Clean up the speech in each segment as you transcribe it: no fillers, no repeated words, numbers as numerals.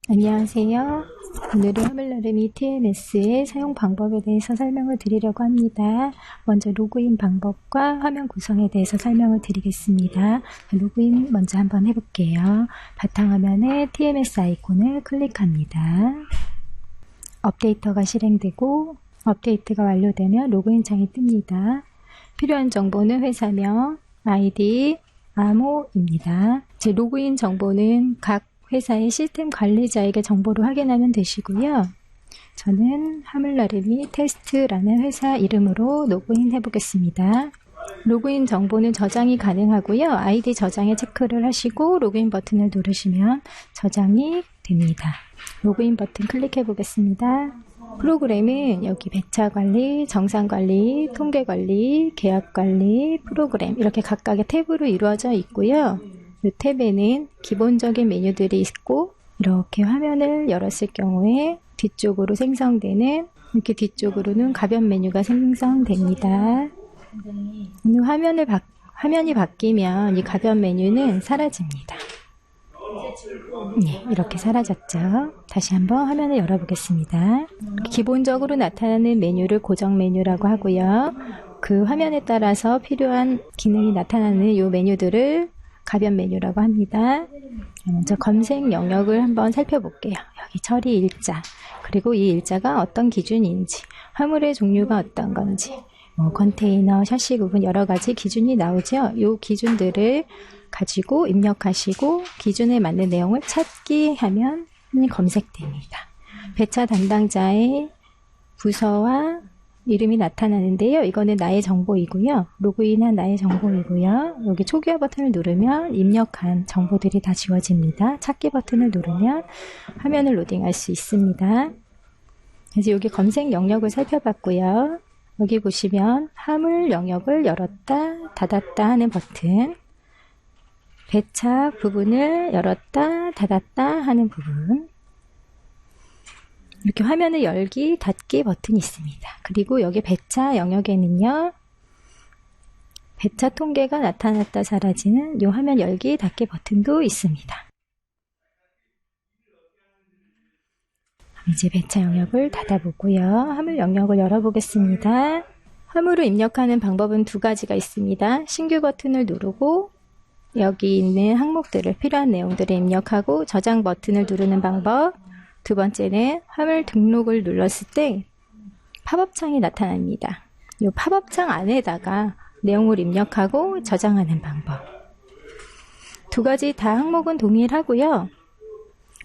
안녕하세요. 오늘은 화물나름이 TMS의 사용 방법에 대해서 설명을 드리려고 합니다. 먼저 로그인 방법과 화면 구성에 대해서 설명을 드리겠습니다. 로그인 먼저 한번 해볼게요. 바탕화면에 TMS 아이콘을 클릭합니다. 업데이터가 실행되고 업데이트가 완료되면 로그인 창이 뜹니다. 필요한 정보는 회사명, 아이디, 암호입니다. 제 로그인 정보는 각 회사의 시스템 관리자에게 정보를 확인하면 되시고요. 저는 화물나름이 테스트라는 회사 이름으로 로그인 해보겠습니다. 로그인 정보는 저장이 가능하고요. 아이디 저장에 체크를 하시고 로그인 버튼을 누르시면 저장이 됩니다. 로그인 버튼 클릭해 보겠습니다. 프로그램은 여기 배차관리, 정상관리, 통계관리, 계약관리, 프로그램 이렇게 각각의 탭으로 이루어져 있고요. 이 탭에는 기본적인 메뉴들이 있고 이렇게 화면을 열었을 경우에 뒤쪽으로 생성되는 이렇게 뒤쪽으로는 가변 메뉴가 생성됩니다. 화면이 바뀌면 이 가변 메뉴는 사라집니다. 네, 이렇게 사라졌죠. 다시 한번 화면을 열어보겠습니다. 기본적으로 나타나는 메뉴를 고정 메뉴라고 하고요. 그 화면에 따라서 필요한 기능이 나타나는 이 메뉴들을 가변 메뉴라고 합니다. 먼저 검색 영역을 한번 살펴볼게요. 여기 처리 일자, 그리고 이 일자가 어떤 기준인지, 화물의 종류가 어떤 건지, 컨테이너, 샤시 구분 여러 가지 기준이 나오죠. 이 기준들을 가지고 입력하시고 기준에 맞는 내용을 찾기 하면 검색됩니다. 배차 담당자의 부서와 이름이 나타나는데요. 이거는 나의 정보이고요. 로그인한 나의 정보이고요. 여기 초기화 버튼을 누르면 입력한 정보들이 다 지워집니다. 찾기 버튼을 누르면 화면을 로딩할 수 있습니다. 그래서 여기 검색 영역을 살펴봤고요. 여기 보시면 화물 영역을 열었다 닫았다 하는 버튼, 배차 부분을 열었다 닫았다 하는 부분, 이렇게 화면을 열기, 닫기 버튼이 있습니다. 그리고 여기 배차 영역에는요, 배차 통계가 나타났다 사라지는 이 화면 열기, 닫기 버튼도 있습니다. 이제 배차 영역을 닫아보고요. 화물 영역을 열어보겠습니다. 화물을 입력하는 방법은 두 가지가 있습니다. 신규 버튼을 누르고 여기 있는 항목들을, 필요한 내용들을 입력하고 저장 버튼을 누르는 방법. 두 번째는 화물 등록을 눌렀을 때 팝업 창이 나타납니다. 이 팝업 창 안에다가 내용을 입력하고 저장하는 방법. 두 가지 다 항목은 동일하고요.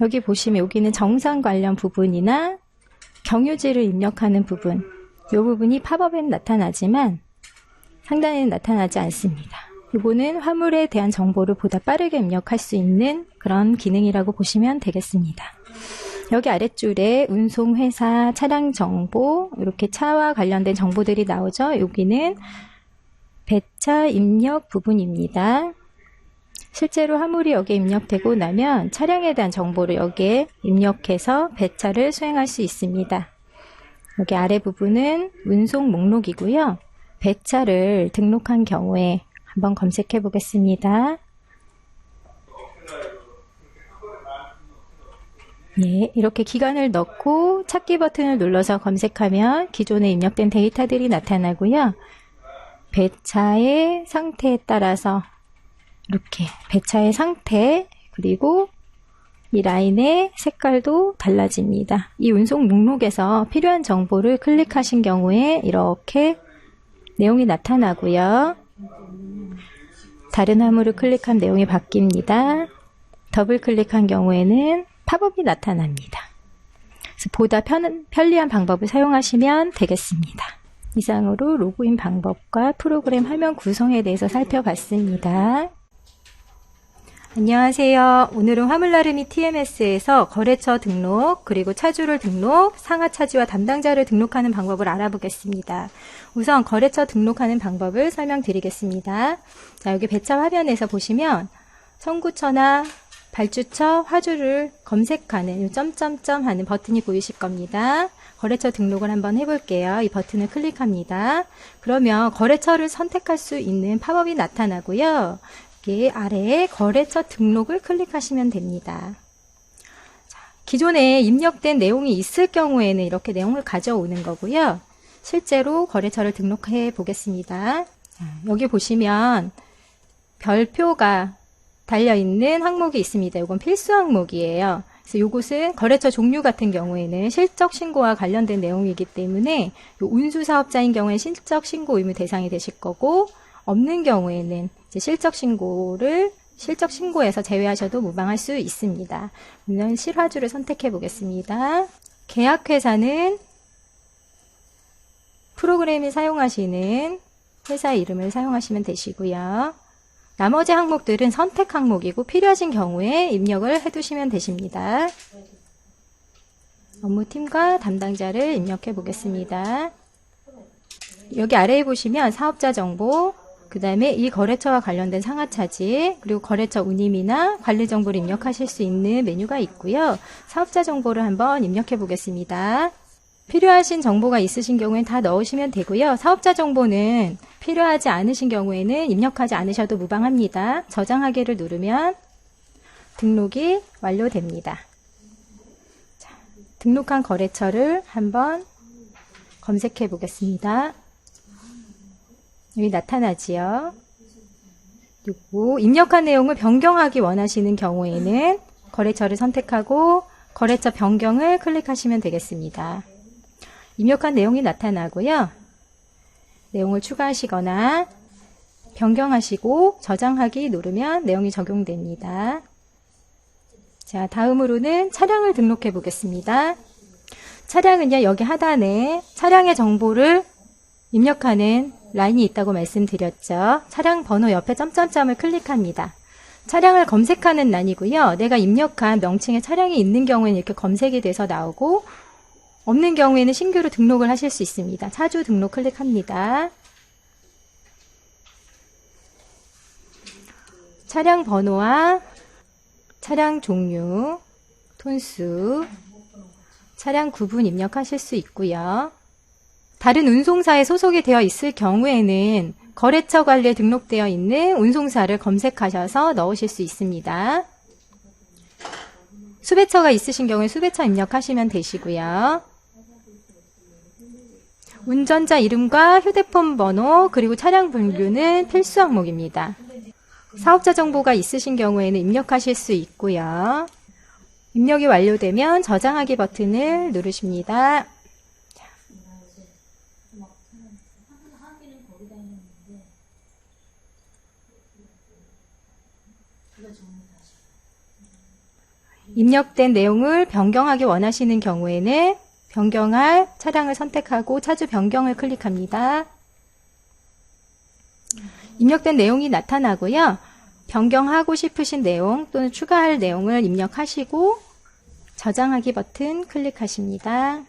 여기 보시면 여기는 정상 관련 부분이나 경유지를 입력하는 부분, 이 부분이 팝업에는 나타나지만 상단에는 나타나지 않습니다. 이거는 화물에 대한 정보를 보다 빠르게 입력할 수 있는 그런 기능이라고 보시면 되겠습니다. 여기 아랫줄에 운송회사, 차량 정보, 이렇게 차와 관련된 정보들이 나오죠. 여기는 배차 입력 부분입니다. 실제로 화물이 여기에 입력되고 나면 차량에 대한 정보를 여기에 입력해서 배차를 수행할 수 있습니다. 여기 아래 부분은 운송 목록이고요. 배차를 등록한 경우에 한번 검색해 보겠습니다. 예, 이렇게 기간을 넣고 찾기 버튼을 눌러서 검색하면 기존에 입력된 데이터들이 나타나고요. 배차의 상태에 따라서 이렇게 배차의 상태, 그리고 이 라인의 색깔도 달라집니다. 이 운송 목록에서 필요한 정보를 클릭하신 경우에 이렇게 내용이 나타나고요. 다른 화물을 클릭한 내용이 바뀝니다. 더블 클릭한 경우에는 팝업이 나타납니다. 그래서 보다 편리한 방법을 사용하시면 되겠습니다. 이상으로 로그인 방법과 프로그램 화면 구성에 대해서 살펴봤습니다. 안녕하세요. 오늘은 화물나름이 TMS에서 거래처 등록, 그리고 차주를 등록, 상하 차주와 담당자를 등록하는 방법을 알아보겠습니다. 우선 거래처 등록하는 방법을 설명드리겠습니다. 자, 여기 배차 화면에서 보시면 청구처나 발주처, 화주를 검색하는 이 점점점 하는 버튼이 보이실 겁니다. 거래처 등록을 한번 해볼게요. 이 버튼을 클릭합니다. 그러면 거래처를 선택할 수 있는 팝업이 나타나고요. 여기 아래에 거래처 등록을 클릭하시면 됩니다. 기존에 입력된 내용이 있을 경우에는 이렇게 내용을 가져오는 거고요. 실제로 거래처를 등록해 보겠습니다. 여기 보시면 별표가 달려있는 항목이 있습니다. 이건 필수 항목이에요. 그래서 이곳은 거래처 종류 같은 경우에는 실적 신고와 관련된 내용이기 때문에 운수 사업자인 경우에 실적 신고 의무 대상이 되실 거고, 없는 경우에는 이제 실적 신고에서 제외하셔도 무방할 수 있습니다. 오늘 실화주를 선택해 보겠습니다. 계약회사는 프로그램이 사용하시는 회사 이름을 사용하시면 되시고요. 나머지 항목들은 선택 항목이고 필요하신 경우에 입력을 해두시면 되십니다. 업무팀과 담당자를 입력해 보겠습니다. 여기 아래에 보시면 사업자 정보, 그 다음에 이 거래처와 관련된 상하차지, 그리고 거래처 운임이나 관리 정보를 입력하실 수 있는 메뉴가 있고요. 사업자 정보를 한번 입력해 보겠습니다. 필요하신 정보가 있으신 경우엔 다 넣으시면 되고요. 사업자 정보는 필요하지 않으신 경우에는 입력하지 않으셔도 무방합니다. 저장하기를 누르면 등록이 완료됩니다. 자, 등록한 거래처를 한번 검색해 보겠습니다. 여기 나타나지요. 그리고 입력한 내용을 변경하기 원하시는 경우에는 거래처를 선택하고 거래처 변경을 클릭하시면 되겠습니다. 입력한 내용이 나타나고요. 내용을 추가하시거나 변경하시고 저장하기 누르면 내용이 적용됩니다. 자, 다음으로는 차량을 등록해 보겠습니다. 차량은요, 여기 하단에 차량의 정보를 입력하는 라인이 있다고 말씀드렸죠. 차량 번호 옆에 점점점을 클릭합니다. 차량을 검색하는 란이고요. 내가 입력한 명칭의 차량이 있는 경우에는 이렇게 검색이 돼서 나오고, 없는 경우에는 신규로 등록을 하실 수 있습니다. 차주 등록 클릭합니다. 차량 번호와 차량 종류, 톤수, 차량 구분 입력하실 수 있고요. 다른 운송사에 소속이 되어 있을 경우에는 거래처 관리에 등록되어 있는 운송사를 검색하셔서 넣으실 수 있습니다. 수배처가 있으신 경우에 수배처 입력하시면 되시고요. 운전자 이름과 휴대폰 번호, 그리고 차량 분류는 필수 항목입니다. 사업자 정보가 있으신 경우에는 입력하실 수 있고요. 입력이 완료되면 저장하기 버튼을 누르십니다. 입력된 내용을 변경하기 원하시는 경우에는 변경할 차량을 선택하고 차주 변경을 클릭합니다. 입력된 내용이 나타나고요. 변경하고 싶으신 내용 또는 추가할 내용을 입력하시고 저장하기 버튼 클릭하십니다.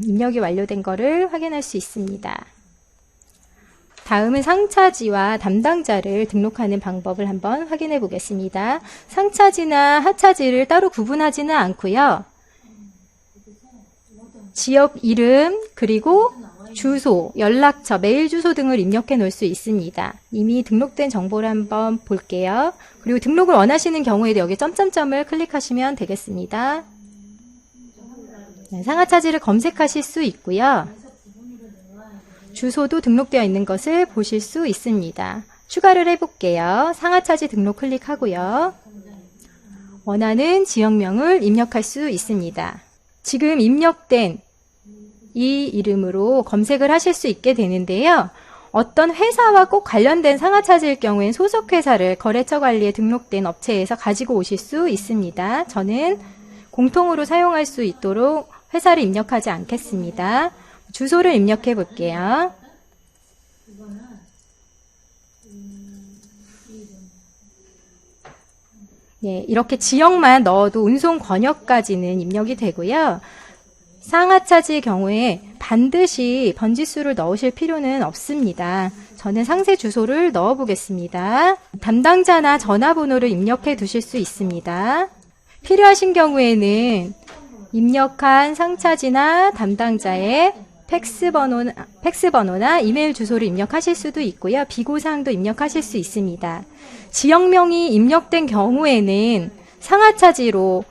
입력이 완료된 것을 확인할 수 있습니다. 다음은 상차지와 담당자를 등록하는 방법을 한번 확인해 보겠습니다. 상차지나 하차지를 따로 구분하지는 않고요. 지역 이름, 그리고 주소, 연락처, 메일 주소 등을 입력해 놓을 수 있습니다. 이미 등록된 정보를 한번 볼게요. 그리고 등록을 원하시는 경우에도 여기 점점점을 클릭하시면 되겠습니다. 네, 상하차지를 검색하실 수 있고요. 주소도 등록되어 있는 것을 보실 수 있습니다. 추가를 해볼게요. 상하차지 등록 클릭하고요. 원하는 지역명을 입력할 수 있습니다. 지금 입력된 이 이름으로 검색을 하실 수 있게 되는데요. 어떤 회사와 꼭 관련된 상하차지일 경우엔 소속회사를 거래처 관리에 등록된 업체에서 가지고 오실 수 있습니다. 저는 공통으로 사용할 수 있도록 회사를 입력하지 않겠습니다. 주소를 입력해 볼게요. 네, 이렇게 지역만 넣어도 운송 권역까지는 입력이 되고요. 상하차지의 경우에 반드시 번지수를 넣으실 필요는 없습니다. 저는 상세 주소를 넣어 보겠습니다. 담당자나 전화번호를 입력해 두실 수 있습니다. 필요하신 경우에는 입력한 상차지나 담당자의 팩스번호나 이메일 주소를 입력하실 수도 있고요. 비고사항도 입력하실 수 있습니다. 지역명이 입력된 경우에는 상하차지로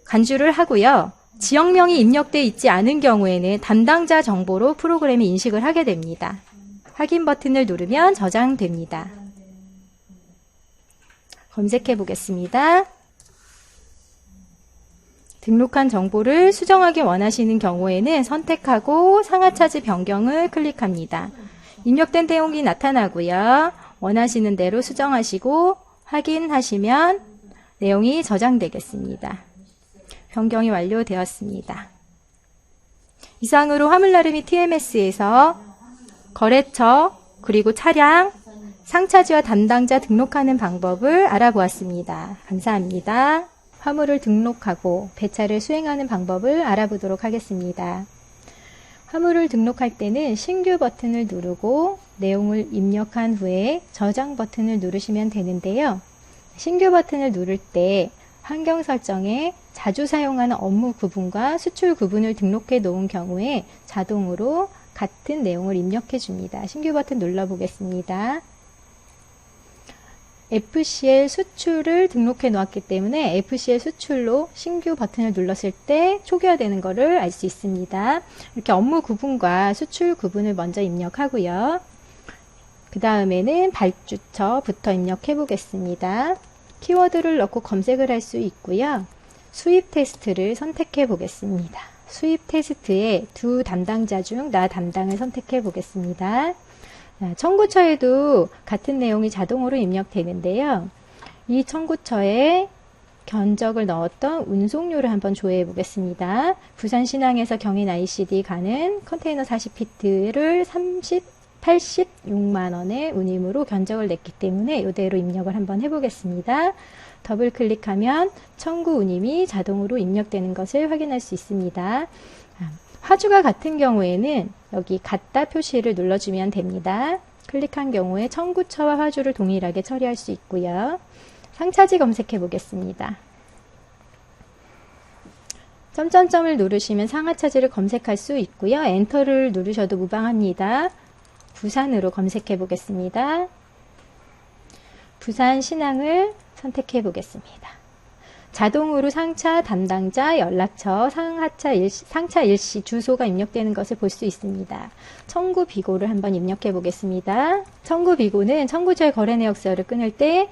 간주를 하고요. 지역명이 입력되어 있지 않은 경우에는 담당자 정보로 프로그램이 인식을 하게 됩니다. 확인 버튼을 누르면 저장됩니다. 검색해 보겠습니다. 등록한 정보를 수정하기 원하시는 경우에는 선택하고 상하차지 변경을 클릭합니다. 입력된 내용이 나타나고요. 원하시는 대로 수정하시고 확인하시면 내용이 저장되겠습니다. 변경이 완료되었습니다. 이상으로 화물나름이 TMS에서 거래처 그리고 차량, 상차지와 담당자 등록하는 방법을 알아보았습니다. 감사합니다. 화물을 등록하고 배차를 수행하는 방법을 알아보도록 하겠습니다. 화물을 등록할 때는 신규 버튼을 누르고 내용을 입력한 후에 저장 버튼을 누르시면 되는데요. 신규 버튼을 누를 때 환경 설정에 자주 사용하는 업무 구분과 수출 구분을 등록해 놓은 경우에 자동으로 같은 내용을 입력해 줍니다. 신규 버튼 눌러 보겠습니다. FCL 수출을 등록해 놓았기 때문에 FCL 수출로 신규 버튼을 눌렀을 때 초기화되는 것을 알 수 있습니다. 이렇게 업무 구분과 수출 구분을 먼저 입력하고요. 그 다음에는 발주처부터 입력해 보겠습니다. 키워드를 넣고 검색을 할 수 있고요. 수입 테스트를 선택해 보겠습니다. 수입 테스트에 두 담당자 중 나 담당을 선택해 보겠습니다. 청구처에도 같은 내용이 자동으로 입력되는데요. 이 청구처에 견적을 넣었던 운송료를 한번 조회해 보겠습니다. 부산 신항에서 경인 ICD 가는 컨테이너 40피트를 86만원의 운임으로 견적을 냈기 때문에 이대로 입력을 한번 해보겠습니다. 더블 클릭하면 청구 운임이 자동으로 입력되는 것을 확인할 수 있습니다. 화주가 같은 경우에는 여기 같다 표시를 눌러주면 됩니다. 클릭한 경우에 청구처와 화주를 동일하게 처리할 수 있고요. 상차지 검색해 보겠습니다. 점점점을 누르시면 상하차지를 검색할 수 있고요. 엔터를 누르셔도 무방합니다. 부산으로 검색해 보겠습니다. 부산 신항을 선택해 보겠습니다. 자동으로 상차 담당자 연락처 상차 일시 주소가 입력되는 것을 볼 수 있습니다. 청구 비고를 한번 입력해 보겠습니다. 청구 비고는 청구처의 거래 내역서를 끊을 때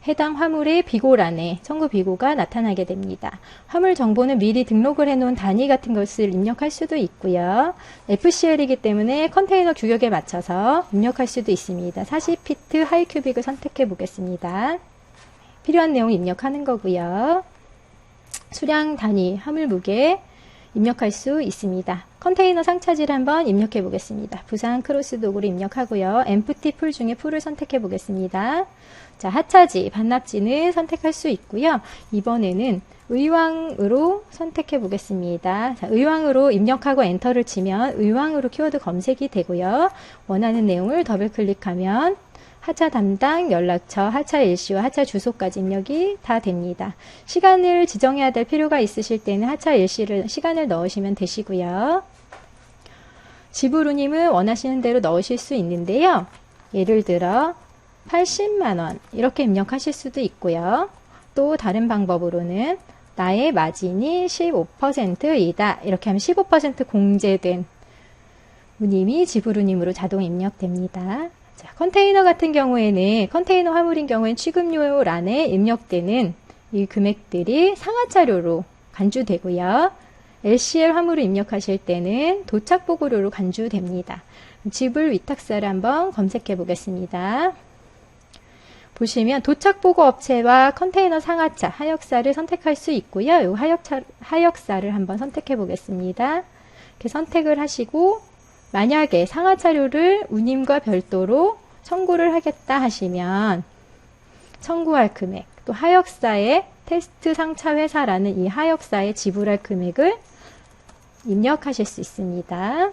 해당 화물의 비고란에 청구 비고가 나타나게 됩니다. 화물 정보는 미리 등록을 해놓은 단위 같은 것을 입력할 수도 있고요. FCL이기 때문에 컨테이너 규격에 맞춰서 입력할 수도 있습니다. 40피트 하이큐빅을 선택해 보겠습니다. 필요한 내용 입력하는 거고요. 수량 단위, 화물 무게 입력할 수 있습니다. 컨테이너 상차지를 한번 입력해 보겠습니다. 부산 크로스독으로 입력하고요. 엠프티 풀 중에 풀을 선택해 보겠습니다. 자, 하차지, 반납지는 선택할 수 있고요. 이번에는 의왕으로 선택해 보겠습니다. 자, 의왕으로 입력하고 엔터를 치면 의왕으로 키워드 검색이 되고요. 원하는 내용을 더블 클릭하면 하차 담당, 연락처, 하차 일시와 하차 주소까지 입력이 다 됩니다. 시간을 지정해야 될 필요가 있으실 때는 하차 일시를 시간을 넣으시면 되시고요. 지불 운임은 원하시는 대로 넣으실 수 있는데요. 예를 들어 80만원 이렇게 입력하실 수도 있고요. 또 다른 방법으로는 나의 마진이 15%이다. 이렇게 하면 15% 공제된 운임이 지불 운임으로 자동 입력됩니다. 자, 컨테이너 같은 경우에는 컨테이너 화물인 경우에는 취급료란에 입력되는 이 금액들이 상하차료로 간주되고요. LCL 화물을 입력하실 때는 도착보고료로 간주됩니다. 지불 위탁사를 한번 검색해 보겠습니다. 보시면 도착보고 업체와 컨테이너 상하차, 하역사를 선택할 수 있고요. 이 하역사를 한번 선택해 보겠습니다. 이렇게 선택을 하시고 만약에 상하차료를 운임과 별도로 청구를 하겠다 하시면 청구할 금액, 또 하역사의 테스트 상차 회사라는 이 하역사에 지불할 금액을 입력하실 수 있습니다.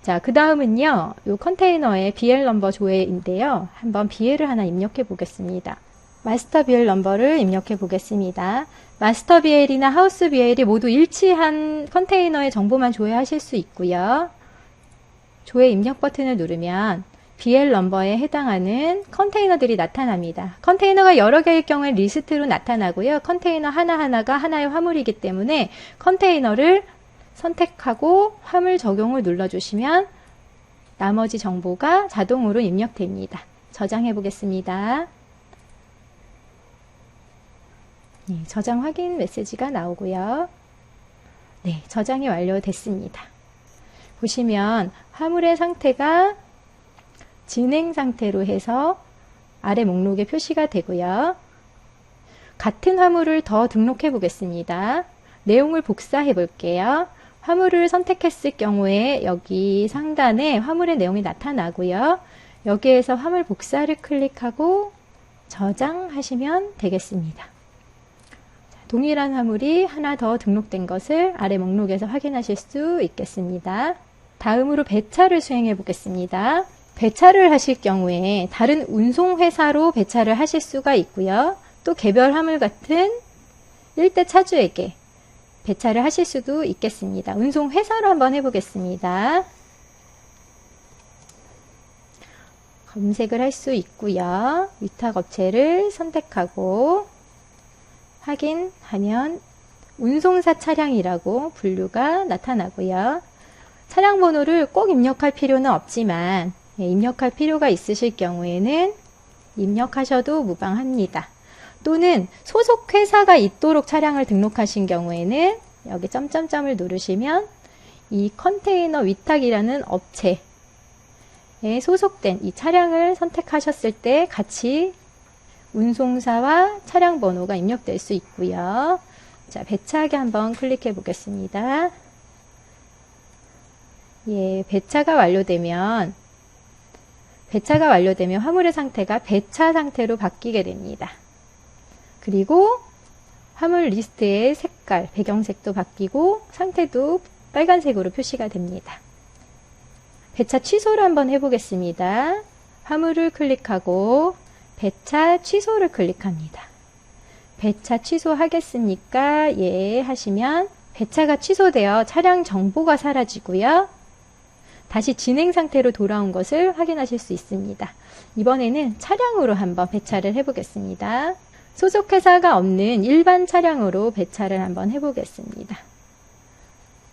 자, 그 다음은요, 이 컨테이너의 BL 넘버 조회인데요. 한번 BL을 하나 입력해 보겠습니다. 마스터 BL 넘버를 입력해 보겠습니다. 마스터 BL이나 하우스 BL이 모두 일치한 컨테이너의 정보만 조회하실 수 있고요. 조회 입력 버튼을 누르면 BL 넘버에 해당하는 컨테이너들이 나타납니다. 컨테이너가 여러 개일 경우에 리스트로 나타나고요. 컨테이너 하나하나가 하나의 화물이기 때문에 컨테이너를 선택하고 화물 적용을 눌러주시면 나머지 정보가 자동으로 입력됩니다. 저장해 보겠습니다. 네, 저장 확인 메시지가 나오고요. 네, 저장이 완료됐습니다. 보시면 화물의 상태가 진행 상태로 해서 아래 목록에 표시가 되고요. 같은 화물을 더 등록해 보겠습니다. 내용을 복사해 볼게요. 화물을 선택했을 경우에 여기 상단에 화물의 내용이 나타나고요. 여기에서 화물 복사를 클릭하고 저장하시면 되겠습니다. 동일한 화물이 하나 더 등록된 것을 아래 목록에서 확인하실 수 있겠습니다. 다음으로 배차를 수행해 보겠습니다. 배차를 하실 경우에 다른 운송회사로 배차를 하실 수가 있고요. 또 개별 화물 같은 일대 차주에게 배차를 하실 수도 있겠습니다. 운송회사로 한번 해보겠습니다. 검색을 할 수 있고요. 위탁업체를 선택하고 확인하면 운송사 차량이라고 분류가 나타나고요. 차량 번호를 꼭 입력할 필요는 없지만 입력할 필요가 있으실 경우에는 입력하셔도 무방합니다. 또는 소속 회사가 있도록 차량을 등록하신 경우에는 여기 점점점을 누르시면 이 컨테이너 위탁이라는 업체에 소속된 이 차량을 선택하셨을 때 같이 운송사와 차량 번호가 입력될 수 있고요. 자, 배차하기 한번 클릭해 보겠습니다. 예, 배차가 완료되면 화물의 상태가 배차 상태로 바뀌게 됩니다. 그리고 화물 리스트의 색깔, 배경색도 바뀌고 상태도 빨간색으로 표시가 됩니다. 배차 취소를 한번 해보겠습니다. 화물을 클릭하고 배차 취소를 클릭합니다. 배차 취소하겠습니까? 예 하시면 배차가 취소되어 차량 정보가 사라지고요. 다시 진행 상태로 돌아온 것을 확인하실 수 있습니다. 이번에는 차량으로 한번 배차를 해보겠습니다. 소속회사가 없는 일반 차량으로 배차를 한번 해보겠습니다.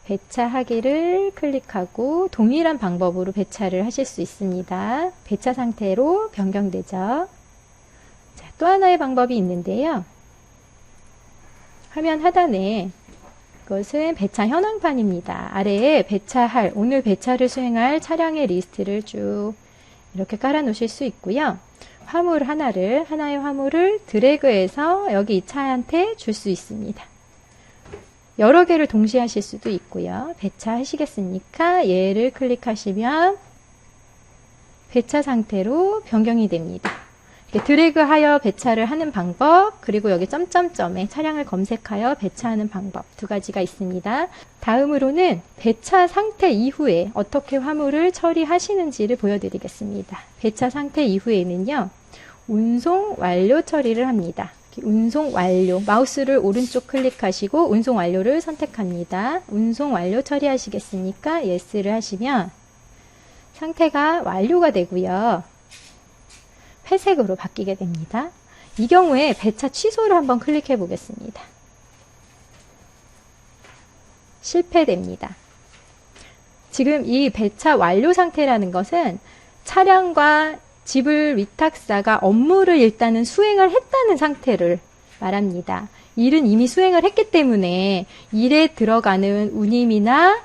배차하기를 클릭하고 동일한 방법으로 배차를 하실 수 있습니다. 배차 상태로 변경되죠. 자, 또 하나의 방법이 있는데요. 화면 하단에 이것은 배차 현황판입니다. 아래에 배차할, 오늘 배차를 수행할 차량의 리스트를 쭉 이렇게 깔아 놓으실 수 있고요. 하나의 화물을 드래그해서 여기 이 차한테 줄 수 있습니다. 여러 개를 동시에 하실 수도 있고요. 배차 하시겠습니까? 얘를 클릭하시면 배차 상태로 변경이 됩니다. 드래그하여 배차를 하는 방법, 그리고 여기 점점점에 차량을 검색하여 배차하는 방법 두 가지가 있습니다. 다음으로는 배차 상태 이후에 어떻게 화물을 처리하시는지를 보여드리겠습니다. 배차 상태 이후에는요, 운송 완료 처리를 합니다. 운송 완료, 마우스를 오른쪽 클릭하시고 운송 완료를 선택합니다. 운송 완료 처리하시겠습니까? Yes를 하시면 상태가 완료가 되고요. 회색으로 바뀌게 됩니다. 이 경우에 배차 취소를 한번 클릭해 보겠습니다. 실패됩니다. 지금 이 배차 완료 상태라는 것은 차량과 지불 위탁사가 업무를 일단은 수행을 했다는 상태를 말합니다. 일은 이미 수행을 했기 때문에 일에 들어가는 운임이나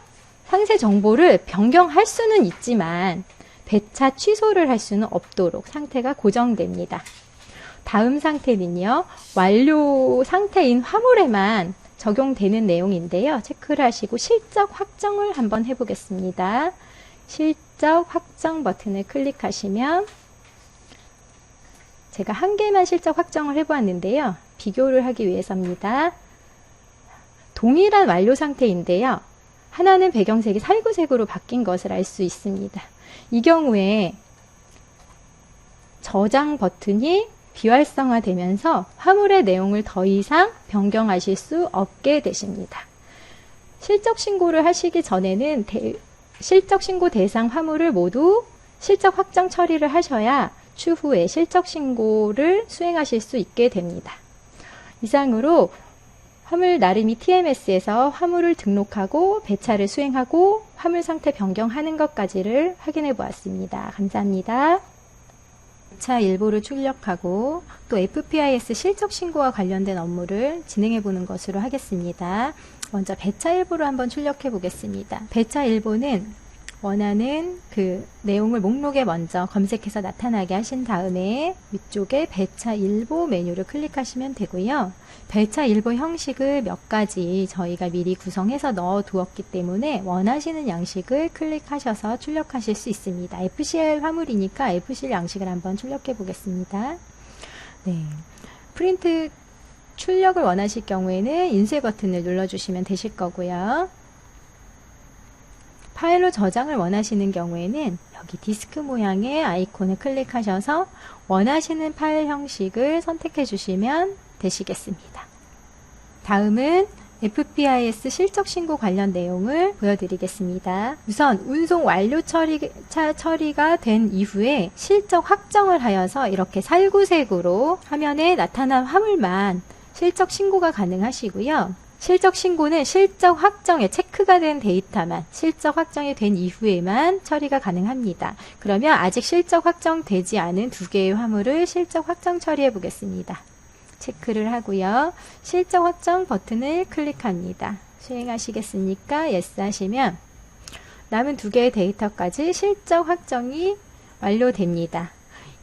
상세 정보를 변경할 수는 있지만 배차 취소를 할 수는 없도록 상태가 고정됩니다. 다음 상태는요, 완료 상태인 화물에만 적용되는 내용인데요. 체크를 하시고 실적 확정을 한번 해보겠습니다. 실적 확정 버튼을 클릭하시면 제가 한 개만 실적 확정을 해보았는데요. 비교를 하기 위해서입니다. 동일한 완료 상태인데요. 하나는 배경색이 살구색으로 바뀐 것을 알 수 있습니다. 이 경우에 저장 버튼이 비활성화되면서 화물의 내용을 더 이상 변경하실 수 없게 되십니다. 실적 신고를 하시기 전에는 실적 신고 대상 화물을 모두 실적 확정 처리를 하셔야 추후에 실적 신고를 수행하실 수 있게 됩니다. 이상으로 화물 나름이 TMS에서 화물을 등록하고 배차를 수행하고 화물 상태 변경하는 것까지를 확인해 보았습니다. 감사합니다. 배차 일부를 출력하고 또 FPIS 실적 신고와 관련된 업무를 진행해 보는 것으로 하겠습니다. 먼저 배차 일부를 한번 출력해 보겠습니다. 배차 일부는 원하는 그 내용을 목록에 먼저 검색해서 나타나게 하신 다음에 위쪽에 배차 일부 메뉴를 클릭하시면 되고요. 배차 일부 형식을 몇 가지 저희가 미리 구성해서 넣어 두었기 때문에 원하시는 양식을 클릭하셔서 출력하실 수 있습니다. FCL 화물이니까 FCL 양식을 한번 출력해 보겠습니다. 네, 프린트 출력을 원하실 경우에는 인쇄 버튼을 눌러주시면 되실 거고요. 파일로 저장을 원하시는 경우에는 여기 디스크 모양의 아이콘을 클릭하셔서 원하시는 파일 형식을 선택해 주시면 되시겠습니다. 다음은 FPIS 실적 신고 관련 내용을 보여드리겠습니다. 우선 운송 완료 처리가 된 이후에 실적 확정을 하여서 이렇게 살구색으로 화면에 나타난 화물만 실적 신고가 가능하시고요. 실적 신고는 실적 확정에 체크가 된 데이터만 실적 확정이 된 이후에만 처리가 가능합니다. 그러면 아직 실적 확정되지 않은 두 개의 화물을 실적 확정 처리해 보겠습니다. 체크를 하고요. 실적 확정 버튼을 클릭합니다. 수행하시겠습니까? Yes 하시면 남은 두 개의 데이터까지 실적 확정이 완료됩니다.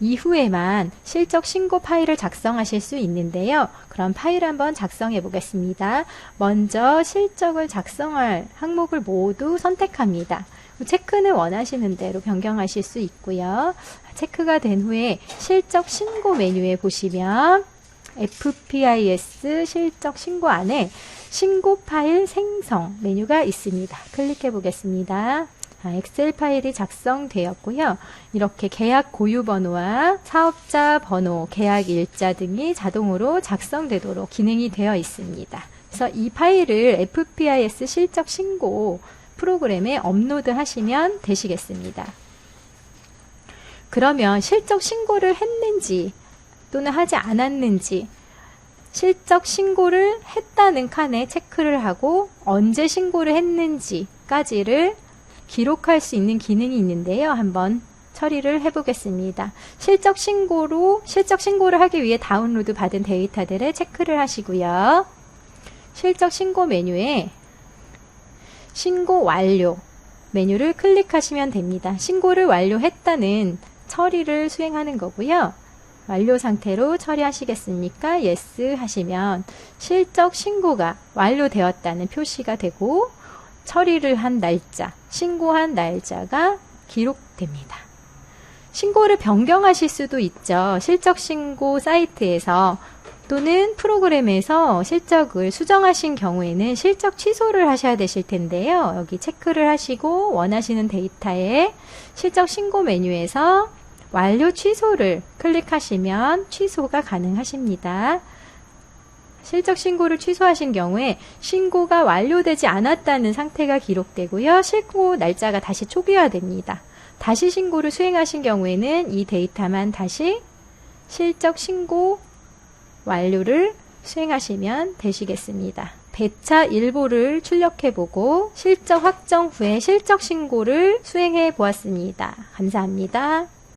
이후에만 실적 신고 파일을 작성하실 수 있는데요. 그럼 파일 한번 작성해 보겠습니다. 먼저 실적을 작성할 항목을 모두 선택합니다. 체크는 원하시는 대로 변경하실 수 있고요. 체크가 된 후에 실적 신고 메뉴에 보시면 FPIS 실적 신고 안에 신고 파일 생성 메뉴가 있습니다. 클릭해 보겠습니다. 엑셀 파일이 작성되었고요. 이렇게 계약 고유 번호와 사업자 번호, 계약 일자 등이 자동으로 작성되도록 기능이 되어 있습니다. 그래서 이 파일을 FPIS 실적 신고 프로그램에 업로드 하시면 되시겠습니다. 그러면 실적 신고를 했는지 또는 하지 않았는지 실적 신고를 했다는 칸에 체크를 하고 언제 신고를 했는지까지를 기록할 수 있는 기능이 있는데요. 한번 처리를 해보겠습니다. 실적 신고를 하기 위해 다운로드 받은 데이터들을 체크를 하시고요. 실적 신고 메뉴에 신고 완료 메뉴를 클릭하시면 됩니다. 신고를 완료했다는 처리를 수행하는 거고요. 완료 상태로 처리하시겠습니까? Yes 하시면 실적 신고가 완료되었다는 표시가 되고 처리를 한 날짜, 신고한 날짜가 기록됩니다. 신고를 변경하실 수도 있죠. 실적 신고 사이트에서 또는 프로그램에서 실적을 수정하신 경우에는 실적 취소를 하셔야 되실 텐데요. 여기 체크를 하시고 원하시는 데이터에 실적 신고 메뉴에서 완료 취소를 클릭하시면 취소가 가능하십니다. 실적 신고를 취소하신 경우에 신고가 완료되지 않았다는 상태가 기록되고요. 신고 날짜가 다시 초기화됩니다. 다시 신고를 수행하신 경우에는 이 데이터만 다시 실적 신고 완료를 수행하시면 되시겠습니다. 배차 일부를 출력해보고 실적 확정 후에 실적 신고를 수행해 보았습니다. 감사합니다.